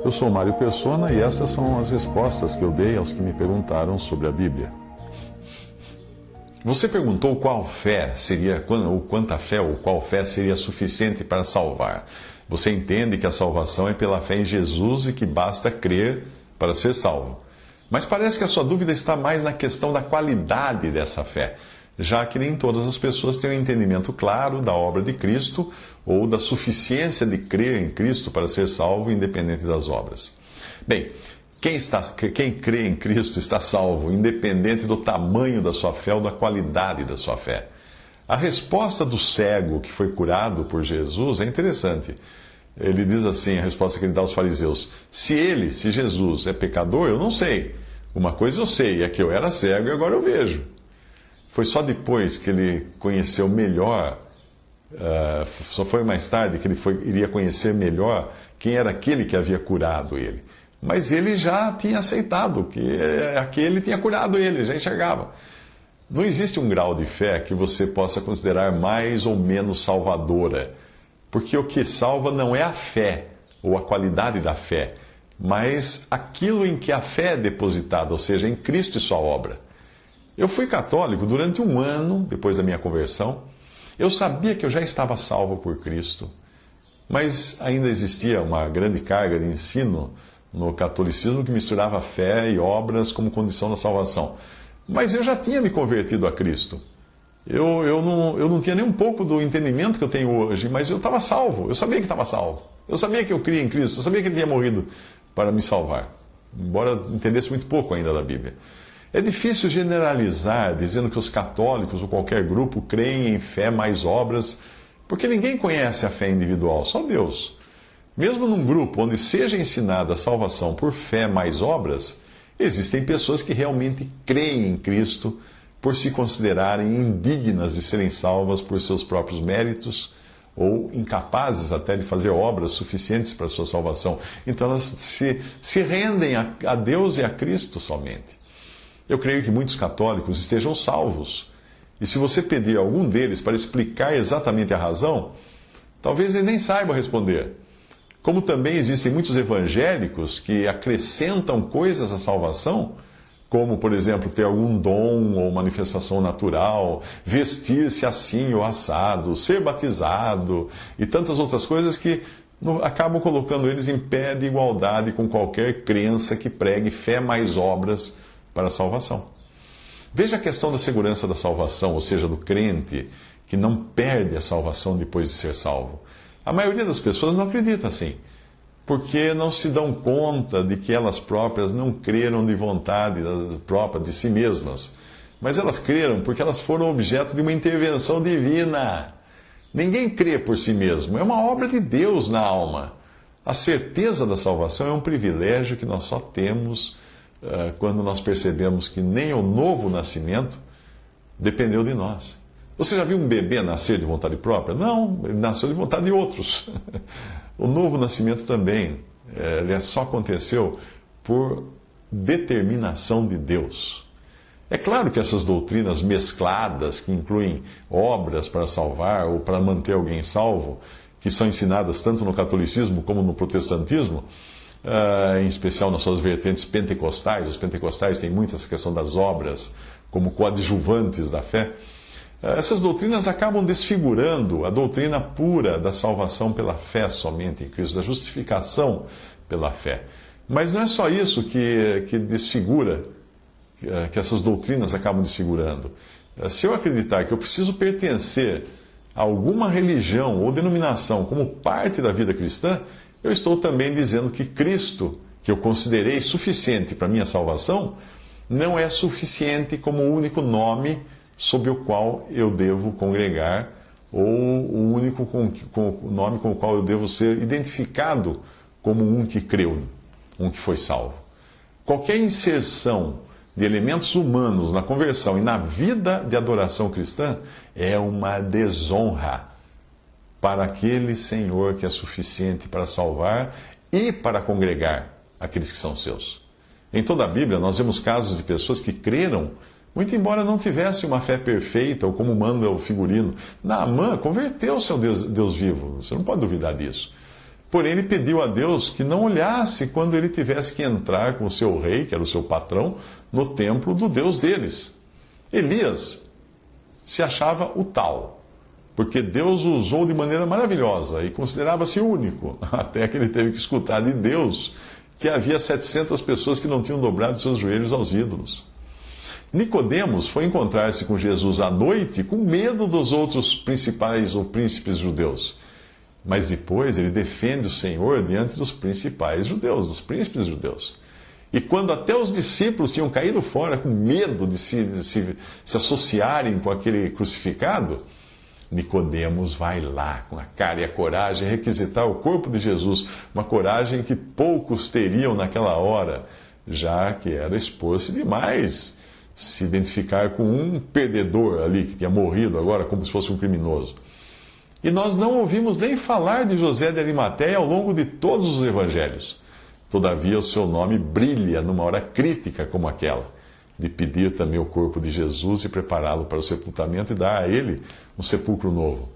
Eu sou Mário Persona e essas são as respostas que eu dei aos que me perguntaram sobre a Bíblia. Você perguntou qual fé seria, ou quanta fé ou qual fé seria suficiente para salvar. Você entende que a salvação é pela fé em Jesus e que basta crer para ser salvo. Mas parece que a sua dúvida está mais na questão da qualidade dessa fé, já que nem todas as pessoas têm um entendimento claro da obra de Cristo ou da suficiência de crer em Cristo para ser salvo, independente das obras. Bem, quem crê em Cristo está salvo, independente do tamanho da sua fé ou da qualidade da sua fé. A resposta do cego que foi curado por Jesus é interessante. Ele diz assim, a resposta que ele dá aos fariseus: se Jesus, é pecador, eu não sei. Uma coisa eu sei, é que eu era cego e agora eu vejo. Foi só depois que ele conheceu melhor, só foi mais tarde que ele iria conhecer melhor quem era aquele que havia curado ele. Mas ele já tinha aceitado que aquele tinha curado ele, já enxergava. Não existe um grau de fé que você possa considerar mais ou menos salvadora, porque o que salva não é a fé ou a qualidade da fé, mas aquilo em que a fé é depositada, ou seja, em Cristo e sua obra. Eu fui católico durante 1 ano depois da minha conversão. Eu sabia que eu já estava salvo por Cristo, mas ainda existia uma grande carga de ensino no catolicismo que misturava fé e obras como condição da salvação. Mas eu já tinha me convertido a Cristo. Eu não tinha nem um pouco do entendimento que eu tenho hoje, mas eu estava salvo. Eu sabia que estava salvo. Eu sabia que eu cria em Cristo. Eu sabia que Ele tinha morrido para me salvar. Embora entendesse muito pouco ainda da Bíblia. É difícil generalizar dizendo que os católicos ou qualquer grupo creem em fé mais obras, porque ninguém conhece a fé individual, só Deus. Mesmo num grupo onde seja ensinada a salvação por fé mais obras, existem pessoas que realmente creem em Cristo por se considerarem indignas de serem salvas por seus próprios méritos ou incapazes até de fazer obras suficientes para a sua salvação. Então elas se rendem a Deus e a Cristo somente. Eu creio que muitos católicos estejam salvos. E se você pedir a algum deles para explicar exatamente a razão, talvez ele nem saiba responder. Como também existem muitos evangélicos que acrescentam coisas à salvação, como, por exemplo, ter algum dom ou manifestação natural, vestir-se assim ou assado, ser batizado e tantas outras coisas que acabam colocando eles em pé de igualdade com qualquer crença que pregue fé mais obras para a salvação. Veja a questão da segurança da salvação, ou seja, do crente que não perde a salvação depois de ser salvo. A maioria das pessoas não acredita assim, porque não se dão conta de que elas próprias não creram de vontade própria de si mesmas, mas elas creram porque elas foram objeto de uma intervenção divina. Ninguém crê por si mesmo, é uma obra de Deus na alma. A certeza da salvação é um privilégio que nós só temos quando nós percebemos que nem o novo nascimento dependeu de nós. Você já viu um bebê nascer de vontade própria? Não, ele nasceu de vontade de outros. O novo nascimento também, ele só aconteceu por determinação de Deus. É claro que essas doutrinas mescladas, que incluem obras para salvar ou para manter alguém salvo, que são ensinadas tanto no catolicismo como no protestantismo, em especial nas suas vertentes pentecostais. Os pentecostais têm muito essa questão das obras como coadjuvantes da fé. Essas doutrinas acabam desfigurando a doutrina pura da salvação pela fé somente em Cristo, da justificação pela fé. Mas não é só isso que desfigura, que essas doutrinas acabam desfigurando. Se eu acreditar que eu preciso pertencer a alguma religião ou denominação como parte da vida cristã, eu estou também dizendo que Cristo, que eu considerei suficiente para a minha salvação, não é suficiente como o único nome sob o qual eu devo congregar, ou o único nome com o qual eu devo ser identificado como um que creu, um que foi salvo. Qualquer inserção de elementos humanos na conversão e na vida de adoração cristã é uma desonra para aquele Senhor que é suficiente para salvar e para congregar aqueles que são seus. Em toda a Bíblia nós vemos casos de pessoas que creram, muito embora não tivesse uma fé perfeita, ou como manda o figurino. Naamã converteu-se ao Deus vivo, você não pode duvidar disso. Porém, ele pediu a Deus que não olhasse quando ele tivesse que entrar com o seu rei, que era o seu patrão, no templo do Deus deles. Elias se achava o tal, porque Deus o usou de maneira maravilhosa e considerava-se único, até que ele teve que escutar de Deus que havia 700 pessoas que não tinham dobrado seus joelhos aos ídolos. Nicodemos foi encontrar-se com Jesus à noite com medo dos outros principais ou príncipes judeus. Mas depois ele defende o Senhor diante dos principais judeus, dos príncipes judeus. E quando até os discípulos tinham caído fora com medo de se associarem com aquele crucificado, Nicodemos vai lá com a cara e a coragem requisitar o corpo de Jesus, uma coragem que poucos teriam naquela hora, já que era expor-se demais se identificar com um perdedor ali que tinha morrido agora como se fosse um criminoso. E nós não ouvimos nem falar de José de Arimateia ao longo de todos os evangelhos. Todavia, o seu nome brilha numa hora crítica como aquela, de pedir também o corpo de Jesus e prepará-lo para o sepultamento e dar a ele um sepulcro novo.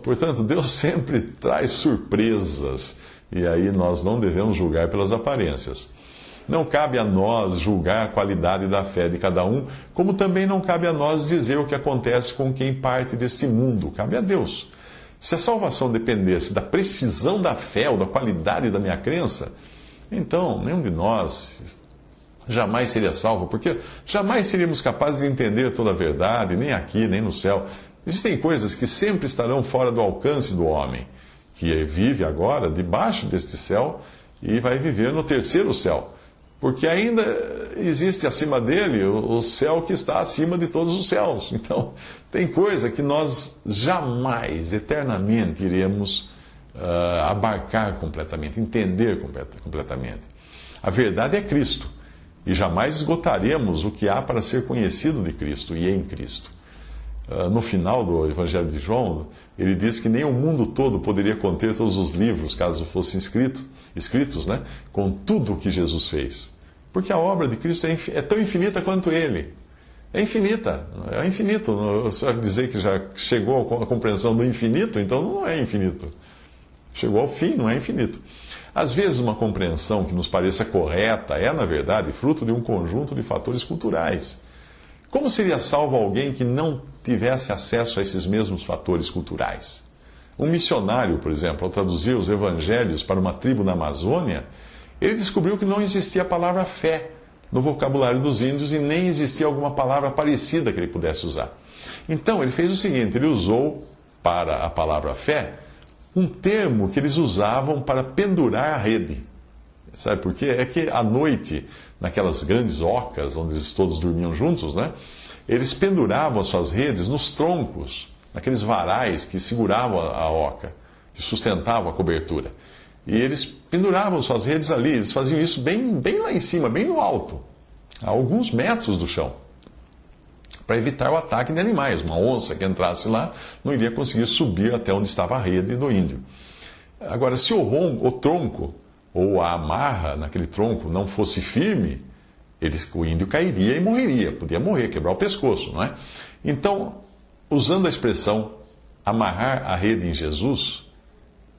Portanto, Deus sempre traz surpresas, e aí nós não devemos julgar pelas aparências. Não cabe a nós julgar a qualidade da fé de cada um, como também não cabe a nós dizer o que acontece com quem parte desse mundo. Cabe a Deus. Se a salvação dependesse da precisão da fé ou da qualidade da minha crença, então nenhum de nós jamais seria salvo, porque jamais seríamos capazes de entender toda a verdade, nem aqui, nem no céu. Existem coisas que sempre estarão fora do alcance do homem, que vive agora debaixo deste céu e vai viver no terceiro céu. Porque ainda existe acima dele o céu que está acima de todos os céus. Então, tem coisa que nós jamais, eternamente, iremos abarcar completamente, entender completamente. A verdade é Cristo. E jamais esgotaremos o que há para ser conhecido de Cristo e em Cristo. No final do Evangelho de João, ele diz que nem o mundo todo poderia conter todos os livros, caso fossem escritos, né, com tudo o que Jesus fez. Porque a obra de Cristo é tão infinita quanto ele. É infinita, é infinito. Você vai dizer que já chegou à compreensão do infinito, então não é infinito. Chegou ao fim, não é infinito. Às vezes, uma compreensão que nos pareça correta é, na verdade, fruto de um conjunto de fatores culturais. Como seria salvo alguém que não tivesse acesso a esses mesmos fatores culturais? Um missionário, por exemplo, ao traduzir os evangelhos para uma tribo na Amazônia, ele descobriu que não existia a palavra fé no vocabulário dos índios e nem existia alguma palavra parecida que ele pudesse usar. Então, ele fez o seguinte: ele usou para a palavra fé um termo que eles usavam para pendurar a rede. Sabe por quê? É que à noite, naquelas grandes ocas onde eles todos dormiam juntos, né, eles penduravam as suas redes nos troncos, naqueles varais que seguravam a oca, que sustentavam a cobertura. E eles penduravam suas redes ali, eles faziam isso bem lá em cima, bem no alto, a alguns metros do chão, para evitar o ataque de animais. Uma onça que entrasse lá não iria conseguir subir até onde estava a rede do índio. Agora, se o tronco ou a amarra naquele tronco não fosse firme, o índio cairia e morreria, podia morrer, quebrar o pescoço, não é? Então, usando a expressão amarrar a rede em Jesus,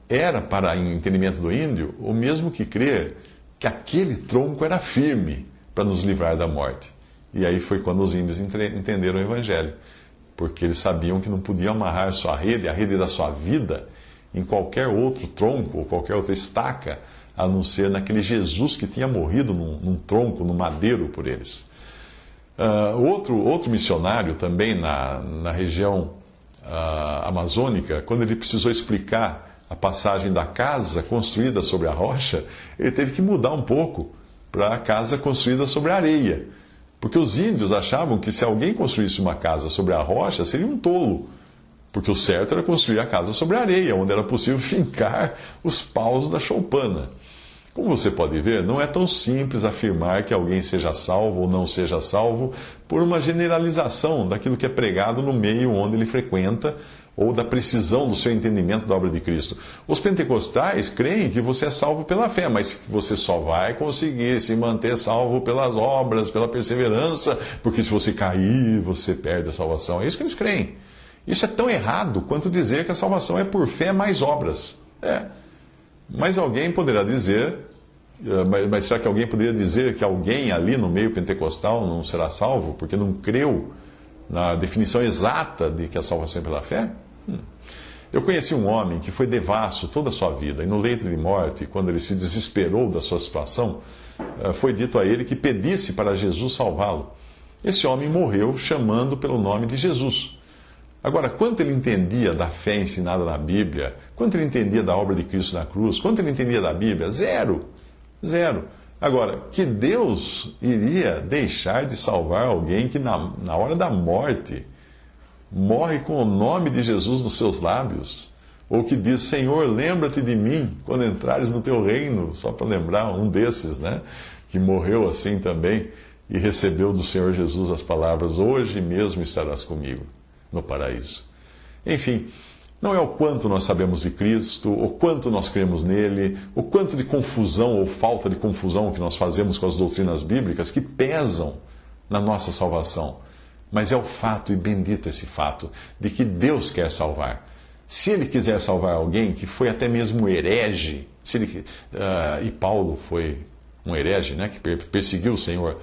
era, para o entendimento do índio, o mesmo que crer que aquele tronco era firme para nos livrar da morte. E aí foi quando os índios entenderam o Evangelho, porque eles sabiam que não podiam amarrar a rede da sua vida, em qualquer outro tronco ou qualquer outra estaca, a não ser naquele Jesus que tinha morrido num tronco, num madeiro por eles. Outro missionário também na região amazônica, quando ele precisou explicar a passagem da casa construída sobre a rocha, ele teve que mudar um pouco para a casa construída sobre a areia. Porque os índios achavam que se alguém construísse uma casa sobre a rocha, seria um tolo. Porque o certo era construir a casa sobre a areia, onde era possível fincar os paus da choupana. Como você pode ver, não é tão simples afirmar que alguém seja salvo ou não seja salvo por uma generalização daquilo que é pregado no meio onde ele frequenta, ou da precisão do seu entendimento da obra de Cristo. Os pentecostais creem que você é salvo pela fé, mas que você só vai conseguir se manter salvo pelas obras, pela perseverança, porque se você cair, você perde a salvação. É isso que eles creem. Isso é tão errado quanto dizer que a salvação é por fé mais obras. Mas alguém poderá dizer, mas será que alguém poderia dizer que alguém ali no meio pentecostal não será salvo porque não creu na definição exata de que a salvação é pela fé? Eu conheci um homem que foi devasso toda a sua vida, e no leito de morte, quando ele se desesperou da sua situação, foi dito a ele que pedisse para Jesus salvá-lo. Esse homem morreu chamando pelo nome de Jesus. Agora, quanto ele entendia da fé ensinada na Bíblia, quanto ele entendia da obra de Cristo na cruz, quanto ele entendia da Bíblia? Zero. Zero. Agora, que Deus iria deixar de salvar alguém que na hora da morte morre com o nome de Jesus nos seus lábios, ou que diz, Senhor, lembra-te de mim quando entrares no teu reino, só para lembrar um desses, né, que morreu assim também e recebeu do Senhor Jesus as palavras, hoje mesmo estarás comigo no paraíso. Enfim, não é o quanto nós sabemos de Cristo, o quanto nós cremos nele, o quanto de confusão ou falta de confusão que nós fazemos com as doutrinas bíblicas que pesam na nossa salvação. Mas é o fato, e bendito esse fato, de que Deus quer salvar. Se Ele quiser salvar alguém que foi até mesmo herege, e Paulo foi um herege, né, que perseguiu o Senhor,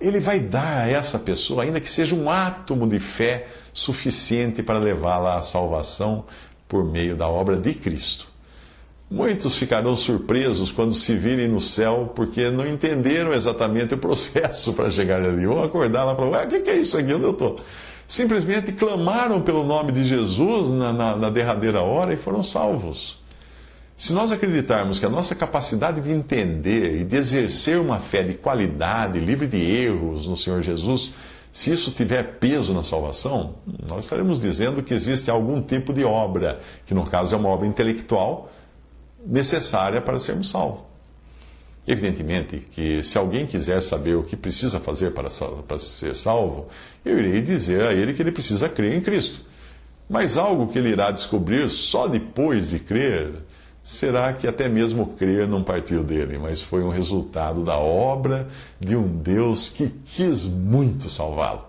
Ele vai dar a essa pessoa, ainda que seja um átomo de fé suficiente para levá-la à salvação por meio da obra de Cristo. Muitos ficarão surpresos quando se virem no céu, porque não entenderam exatamente o processo para chegar ali. Vão acordar lá e falar, o que é isso aqui? Onde eu estou? Simplesmente clamaram pelo nome de Jesus na derradeira hora e foram salvos. Se nós acreditarmos que a nossa capacidade de entender e de exercer uma fé de qualidade, livre de erros no Senhor Jesus, se isso tiver peso na salvação, nós estaremos dizendo que existe algum tipo de obra, que no caso é uma obra intelectual, necessária para sermos salvos. Evidentemente que se alguém quiser saber o que precisa fazer para ser salvo, eu irei dizer a ele que ele precisa crer em Cristo. Mas algo que ele irá descobrir só depois de crer, será que até mesmo crer não partiu dele, mas foi um resultado da obra de um Deus que quis muito salvá-lo.